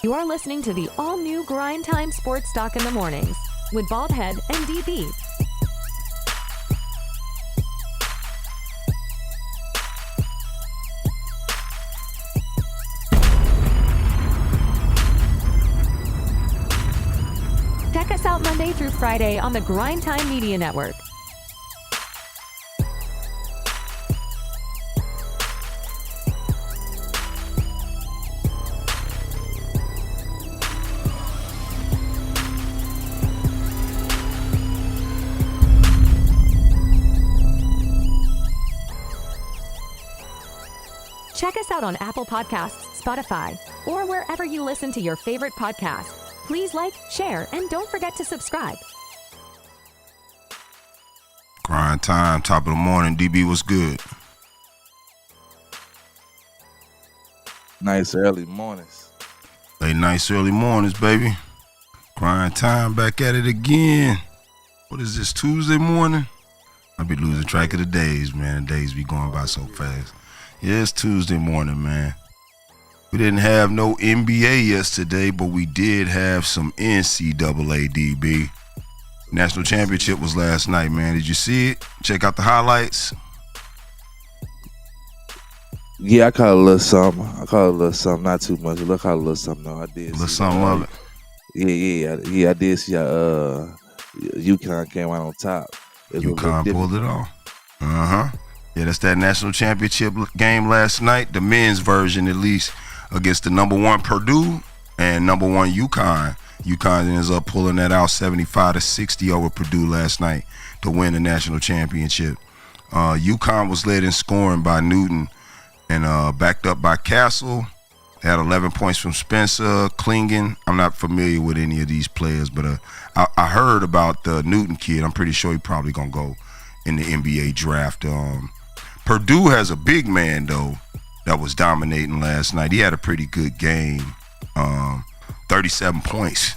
You're listening to the all-new Grindtime Sports Talk in the Mornings with Baldhead and DB. Check us out Monday through Friday on the Grindtime Media Network. Check us out on Apple Podcasts, Spotify, or wherever you listen to your favorite podcast. Please like, share, and don't forget to subscribe. Grind time, top of the morning. DB, what's good? Nice early mornings. Hey, nice early mornings, baby. Grind time, back at it again. What is this, Tuesday morning? I be losing track of the days, man. The days be going by so fast. Yeah, it's Tuesday morning, man. We didn't have no NBA yesterday, but we did have some NCAA, DB. National championship was last night, man. Did you see it? Check out the highlights. Yeah, I caught a little something. Not too much. I caught a little something. No, I did. A little something of it. Yeah. I did see Uconn came out on top. Uconn pulled it off. Yeah, that's that national championship game last night, the men's version at least, against the number one Purdue and number one Uconn. Uconn ends up pulling that out 75-60 over Purdue last night to win the national championship. Uconn was led in scoring by Newton and backed up by Castle. They had 11 points from Spencer, Klingen. I'm not familiar with any of these players, but I heard about the Newton kid. I'm pretty sure he's probably going to go in the NBA draft. Purdue has a big man, though, that was dominating last night. He had a pretty good game, 37 points.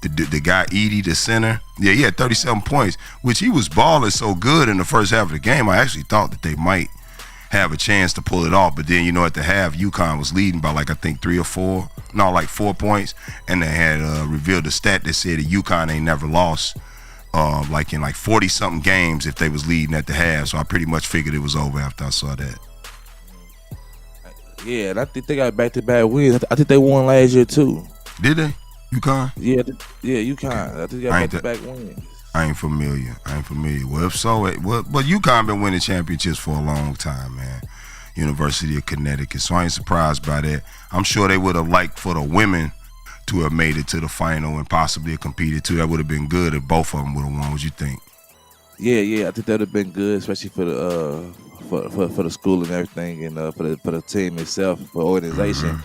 The guy, Edey, the center, yeah, he had 37 points, which he was balling so good in the first half of the game. I actually thought that they might have a chance to pull it off. But then, at the half, Uconn was leading by I think 3 or 4. No, 4 points. And they had revealed a stat that said that Uconn ain't never lost in 40-something games if they was leading at the half. So I pretty much figured it was over after I saw that. Yeah, and I think they got back-to-back wins. I think they won last year, too. Did they? UConn? Yeah, UConn. I think they got back-to-back wins. I ain't familiar. Well, if so, but UConn been winning championships for a long time, man. University of Connecticut. So I ain't surprised by that. I'm sure they would have liked for the women to have made it to the final and possibly have competed too. That would have been good if both of them would have won. What you think? Yeah. I think that would have been good, especially for the school and everything, and for the team itself, for the organization.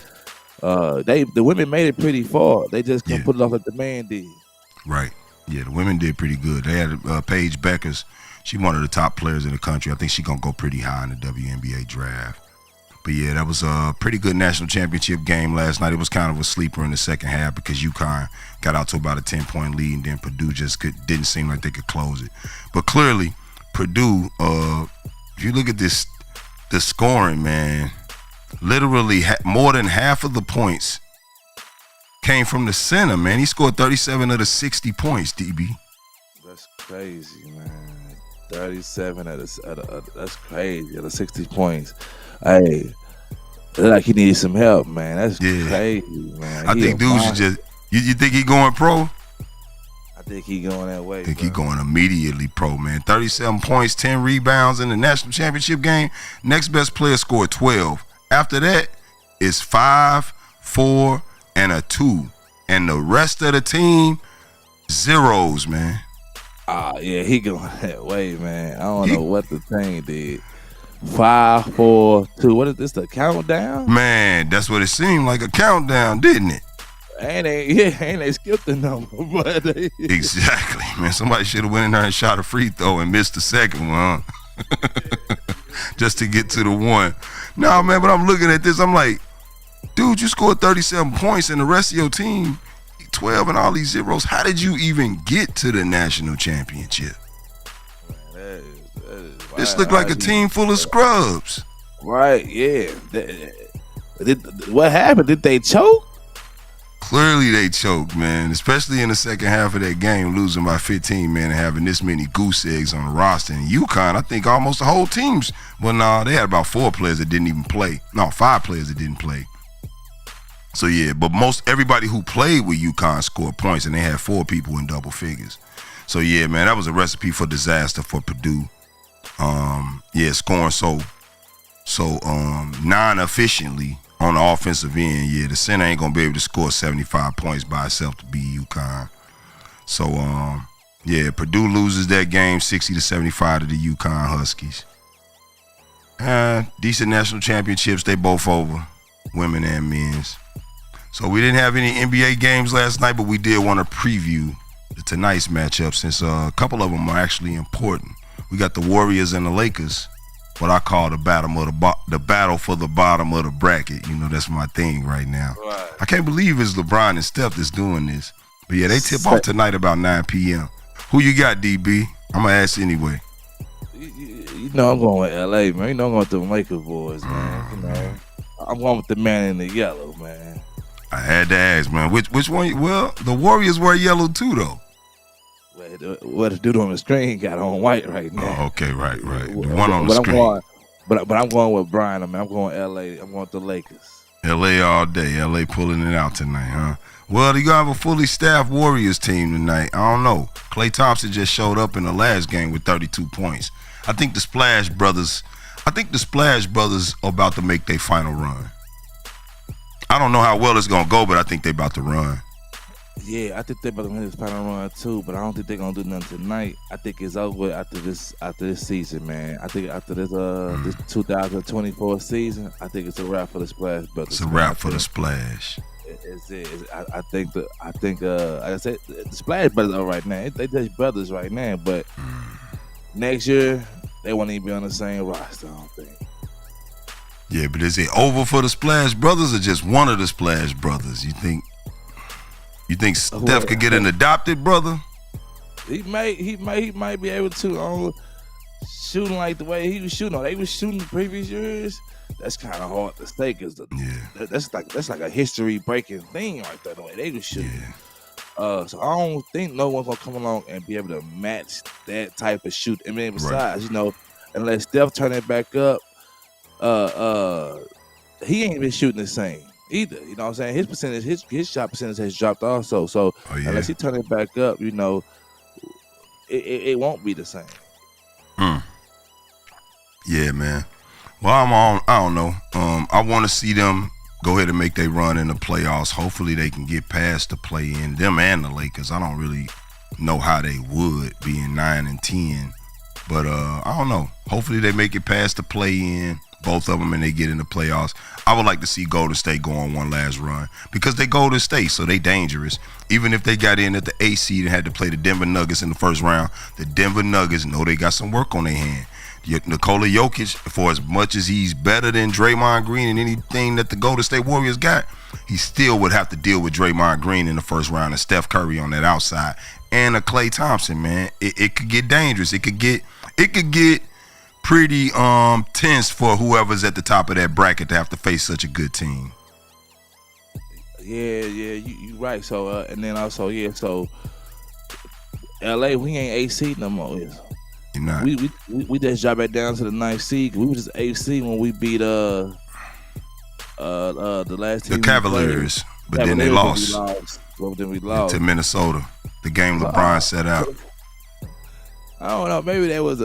The women made it pretty far. They just couldn't put it off like the man did. Right. Yeah, the women did pretty good. They had Paige Beckers. She one of the top players in the country. I think she's gonna go pretty high in the WNBA draft. But yeah, that was a pretty good national championship game last night. It was kind of a sleeper in the second half because UConn got out to about a 10-point lead, and then Purdue just didn't seem like they could close it. But clearly, Purdue, if you look at the scoring, man, literally more than half of the points came from the center, man. He scored 37 of the 60 points, DB. That's crazy, man. 37 that's crazy, out of 60 points. Hey, like he needs some help, man. That's crazy, man. I think dudes should just. You think he going pro? I think he going that way. I think he going immediately pro, man. 37 points, 10 rebounds in the national championship game. Next best player scored 12. After that, it's 5, 4, and a 2, and the rest of the team zeros, man. Yeah, he going that way, man. I don't know what the thing did. 5, 4, 2. What is this? The countdown? Man, that's what it seemed like, a countdown, didn't it? And they skipped the number, but exactly, man. Somebody should have went in there and shot a free throw and missed the second one, huh? Just to get to the one. No, man, but I'm looking at this, I'm like, dude, you scored 37 points and the rest of your team 12 and all these zeros. How did you even get to the national championship? Man, this looked like a team full of scrubs. Right, yeah. What happened? Did they choke? Clearly they choked, man, especially in the second half of that game, losing by 15, man, and having this many goose eggs on the roster. And Uconn, I think almost the whole teams, well, no, they had about 4 players that didn't even play. No, 5 players that didn't play. So, yeah, but everybody who played with Uconn scored points, and they had 4 people in double figures. So, yeah, man, that was a recipe for disaster for Purdue. Scoring so non-efficiently on the offensive end. Yeah, the center ain't going to be able to score 75 points by itself to beat Uconn. So, Purdue loses that game 60-75 to the Uconn Huskies. Decent national championships, they both over, women and men's. So we didn't have any NBA games last night, but we did want to preview tonight's matchup since a couple of them are actually important. We got the Warriors and the Lakers, what I call the battle for the bottom of the bracket. You know, that's my thing right now. Right. I can't believe it's LeBron and Steph that's doing this. But yeah, they tip off tonight about 9 p.m. Who you got, DB? I'm going to ask anyway. You know I'm going with LA, man. You know I'm going with the Lakers boys, man. You know, I'm going with the man in the yellow, man. I had to ask, man. Which one? Well, the Warriors wear yellow too, though. What the dude on the screen got on white right now. Oh, okay, right. The one on the screen. But I'm going with Brian. I'm going LA. I'm going with the Lakers. LA all day. LA pulling it out tonight, huh? Well, you gonna have a fully staffed Warriors team tonight. I don't know. Klay Thompson just showed up in the last game with 32 points. I think the Splash Brothers are about to make their final run. I don't know how well it's gonna go, but I think they're about to run. Yeah, I think they're about to win this final run too, but I don't think they're gonna do nothing tonight. I think it's over after this season, man. I think after this 2024 season, I think it's a wrap for the Splash Brothers. It's a wrap for the Splash. I think like I said, the Splash Brothers are right now. They just brothers right now, but next year they won't even be on the same roster, I don't think. Yeah, but is it over for the Splash Brothers or just one of the Splash Brothers? You think Steph could get an adopted brother? He might be able to. Shooting like the way he was shooting. They was shooting the previous years. That's kind of hard to say because that's like a history breaking thing right there. The way they was shooting. Yeah. So I don't think no one's gonna come along and be able to match that type of shoot. I mean, besides, unless Steph turn it back up, he ain't been shooting the same either. You know what I'm saying? His percentage, his shot percentage has dropped also. So unless he turn it back up, it won't be the same. Yeah, man. Well, I don't know. I want to see them go ahead and make their run in the playoffs. Hopefully they can get past the play-in, them and the Lakers. I don't really know how they would, being 9 and 10. But I don't know. Hopefully they make it past the play-in, both of them, and they get in the playoffs. I would like to see Golden State go on one last run because they Golden State, so they dangerous. Even if they got in at the 8th seed and had to play the Denver Nuggets in the first round, the Denver Nuggets know they got some work on their hand. Nikola Jokic, for as much as he's better than Draymond Green and anything that the Golden State Warriors got, he still would have to deal with Draymond Green in the first round and Steph Curry on that outside. And a Klay Thompson, man. It could get dangerous. It could get pretty tense for whoever's at the top of that bracket to have to face such a good team. Yeah, you right. So and then also, so LA, we ain't AC no more. You're not. We just dropped back down to the 9th seed. We was just AC when we beat the last team. The Cavaliers, but then they lost. Then we lost to Minnesota. The game LeBron set out. I don't know. Maybe that was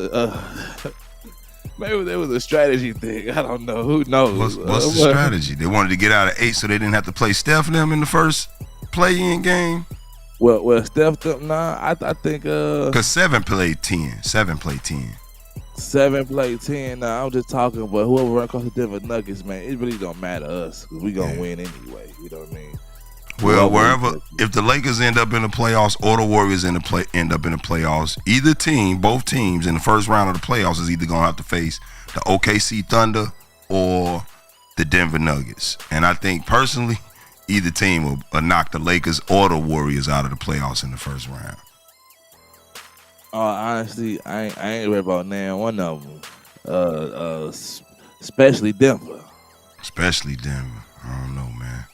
a strategy thing. I don't know. Who knows? What's the strategy? They wanted to get out of 8 so they didn't have to play Steph and them in the first play-in game. Well, Steph, I think because 7 played 10. 7 played 10. 7 played 10. Nah, I'm just talking about whoever run across the Denver Nuggets, man. It really don't matter to us because we gonna win anyway. You know what I mean? Well, if the Lakers end up in the playoffs or the Warriors end up in the playoffs, either team, both teams in the first round of the playoffs is either gonna have to face the OKC Thunder or the Denver Nuggets. And I think personally, either team will knock the Lakers or the Warriors out of the playoffs in the first round. Honestly, I ain't worried about now one of them. Especially Denver. Especially Denver. I don't know, man.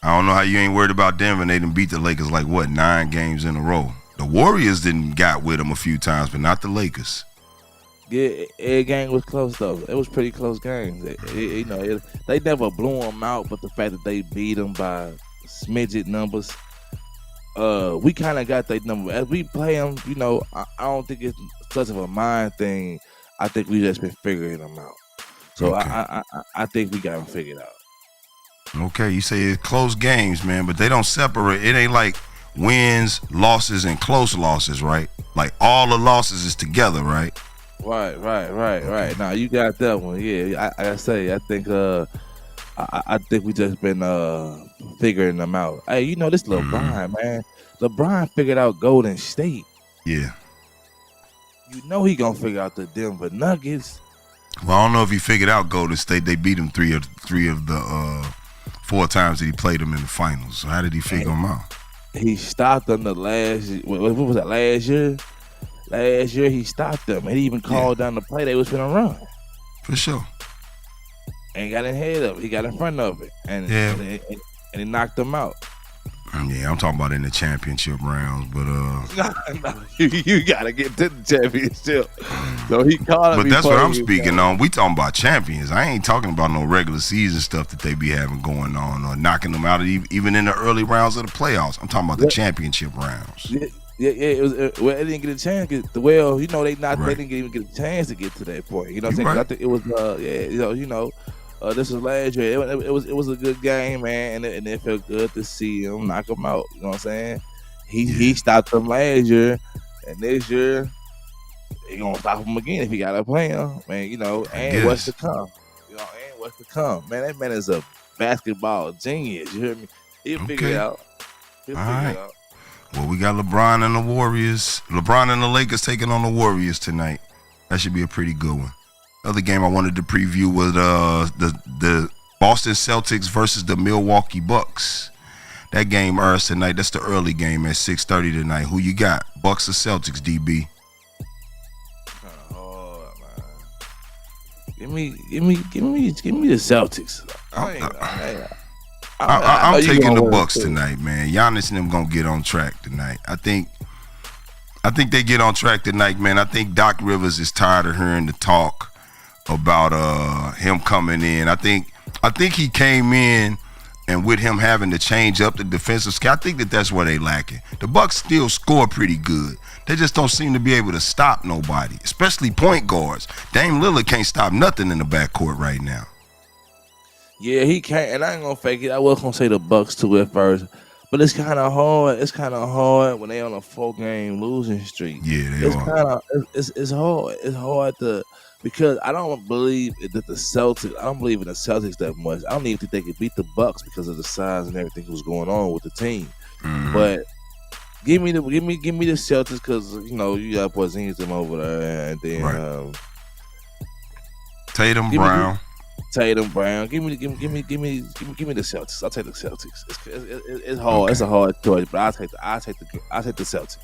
I don't know how you ain't worried about Denver. They done beat the Lakers like, what, 9 games in a row. The Warriors didn't got with them a few times, but not the Lakers. Yeah, every game was close, though. It was pretty close games. They never blew them out, but the fact that they beat them by smidget numbers, we kind of got that number. As we play them, I don't think it's such of a mind thing. I think we just been figuring them out. So okay. I think we got them figured out. Okay, you say it's close games, man, but they don't separate. It ain't like wins, losses, and close losses, right? Like all the losses is together, right? Right. Now you got that one. Yeah, I say I think I think we just been figuring them out. Hey, this LeBron, man. LeBron figured out Golden State. Yeah. He gonna figure out the Denver Nuggets. Well, I don't know if he figured out Golden State. They beat him three of the 4 times that he played them in the finals. So how did he figure them out? He stopped them the last. What was that? Last year. Last year he stopped them, and he even called down the play they was finna run. For sure. And he got in head of it. He got in front of it, and he knocked them out. Yeah, I'm talking about in the championship rounds, but no, you gotta get to the championship. So he called. But that's what I'm speaking on. We talking about champions. I ain't talking about no regular season stuff that they be having going on or knocking them out even in the early rounds of the playoffs. I'm talking about the championship rounds. Yeah. It didn't get a chance. They didn't even get a chance to get to that point. You know what I'm saying? Right. I think it was, this was last year. It was a good game, man, and it felt good to see him knock him out. You know what I'm saying? He stopped him last year, and this year he gonna stop him again if he gotta play him, man. And what's to come? And what's to come, man? That man is a basketball genius. You hear me? He'll figure it out. He'll figure it out. Well, we got LeBron and the Warriors. LeBron and the Lakers taking on the Warriors tonight. That should be a pretty good one. Other game I wanted to preview was the Boston Celtics versus the Milwaukee Bucks. That game airs tonight. That's the early game at 6:30 tonight. Who you got? Bucks or Celtics, DB? Oh man, give me the Celtics. I'm taking the Bucks tonight, man. Giannis and them gonna get on track tonight. I think they get on track tonight, man. I think Doc Rivers is tired of hearing the talk about him coming in. I think he came in, and with him having to change up the defensive scheme, I think that's where they lacking. The Bucks still score pretty good. They just don't seem to be able to stop nobody, especially point guards. Dame Lillard can't stop nothing in the backcourt right now. Yeah, he can't, and I ain't gonna fake it. I was gonna say the Bucks too at first, but it's kind of hard. It's kind of hard when they on a 4-game losing streak. Yeah, it's hard. It's hard to, because I don't believe that the Celtics. I don't believe in the Celtics that much. I don't even think they could beat the Bucks because of the size and everything that was going on with the team. Mm-hmm. But give me the Celtics because you got Porzingis them over there, and then Tatum Brown. Give me the Celtics. I'll take the Celtics. It's hard. Okay. It's a hard choice, but I'll take the Celtics.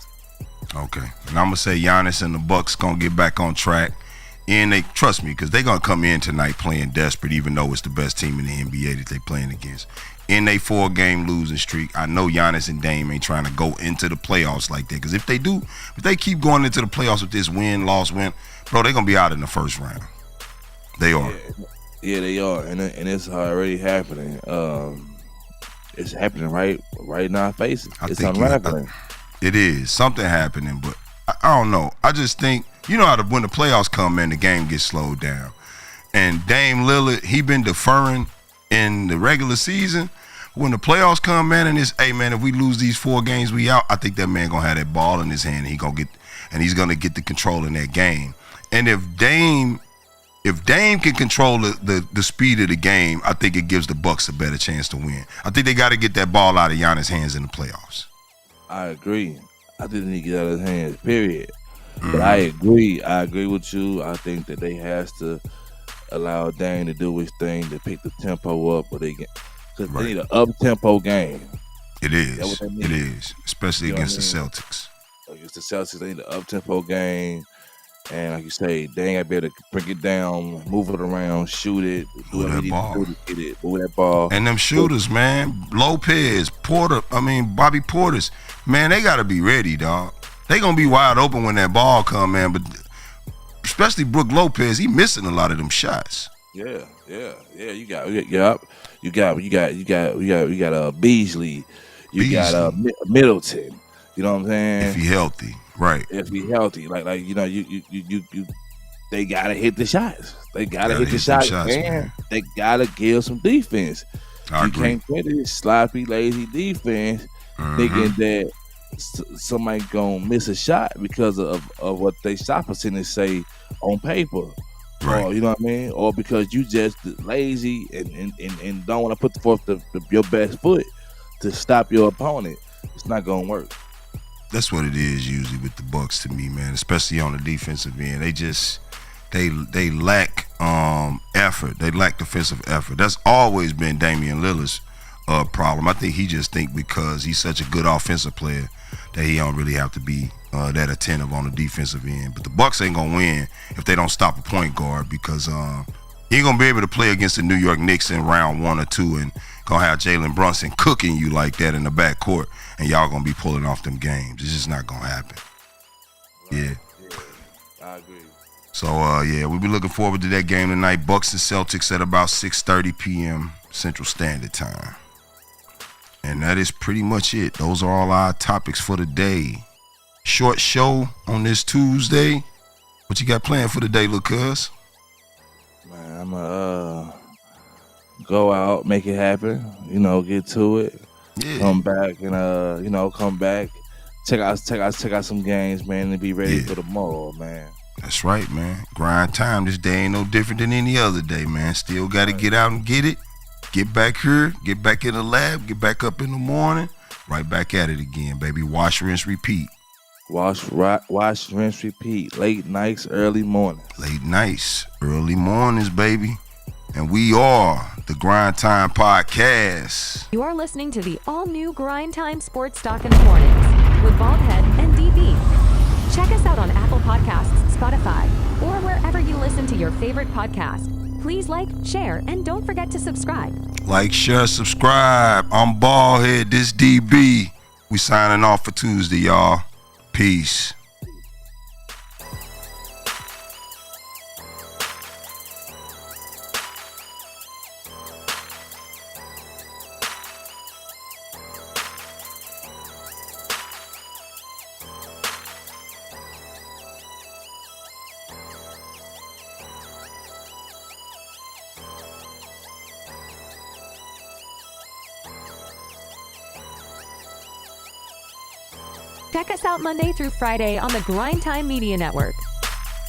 Okay, and I'm gonna say Giannis and the Bucks gonna get back on track, and they trust me because they gonna come in tonight playing desperate, even though it's the best team in the NBA that they playing against. In a 4-game losing streak, I know Giannis and Dame ain't trying to go into the playoffs like that. Because if they keep going into the playoffs with this win, bro, they gonna be out in the first round. They are. Yeah, they are, and it's already happening. It's happening right in our faces. It's unraveling. It is something happening, but I don't know. I just think how when the playoffs come, man, the game gets slowed down. And Dame Lillard, he been deferring in the regular season. When the playoffs come, man, and it's, hey, man, if we lose these 4 games, we out. I think that man gonna have that ball in his hand, and he's gonna get the control in that game. And if Dame can control the speed of the game, I think it gives the Bucks a better chance to win. I think they got to get that ball out of Giannis' hands in the playoffs. I agree. I think they need to get out of his hands, period. Mm-hmm. But I agree with you. I think that they has to allow Dame to do his thing, to pick the tempo up, because they need an up-tempo game. It is. It is, especially against the Celtics. Against the Celtics, they need an up-tempo game. And like you say, they ain't got to be able to bring it down, move it around, shoot it, do Move whatever that you ball. need to do to get it, move that ball. And them shooters, man, Lopez, Porter, Bobby Portis, man, they got to be ready, dog. They going to be wide open when that ball come, man, but especially Brook Lopez, he missing a lot of them shots. Yeah. You got Beasley, you got Middleton. You know what I'm saying? If he healthy, right? If he healthy, like they gotta hit the shots. They gotta hit the shots, man. They gotta give some defense. I agree. Can't play this sloppy, lazy defense, thinking that somebody gonna miss a shot because of what they shot percentage say on paper. Right. Or, you know what I mean? Or because you just lazy and don't want to put forth your best foot to stop your opponent. It's not gonna work. That's what it is usually with the Bucks to me, man. Especially on the defensive end, they lack effort. They lack defensive effort. That's always been Damian Lillard's problem. I think he just think because he's such a good offensive player that he don't really have to be that attentive on the defensive end. But the Bucks ain't gonna win if they don't stop a point guard because he ain't gonna be able to play against the New York Knicks in round 1 or 2 and gonna have Jalen Brunson cooking you like that in the backcourt, and y'all gonna be pulling off them games. It's just not gonna happen. Right. Yeah, I agree. So we'll be looking forward to that game tonight. Bucks and Celtics at about 6:30 p.m. Central Standard Time. And that is pretty much it. Those are all our topics for the day. Short show on this Tuesday. What you got planned for the day, Lil' Cuz? Man, I'm gonna go out, make it happen. Get to it. Yeah. Come back and come back. Check out some games, man, and be ready for tomorrow, man. That's right, man. Grind time. This day ain't no different than any other day, man. Still got to get out and get it. Get back here. Get back in the lab. Get back up in the morning. Right back at it again, baby. Wash, rinse, repeat. Wash, rinse, repeat. Late nights, early mornings. Late nights, early mornings, baby. And we are the Grindtime Podcast. You are listening to the all-new Grindtime Sports Talk in the Mornings with Baldhead and DB. Check us out on Apple Podcasts, Spotify, or wherever you listen to your favorite podcast. Please like, share, and don't forget to subscribe. Like, share, subscribe. I'm Baldhead, this DB. We signing off for Tuesday, y'all. Peace. Check us out Monday through Friday on the Grindtime Media Network.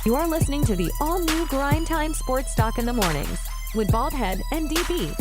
You are listening to the all-new Grindtime Sports Talk in the Mornings with Baldhead and DB.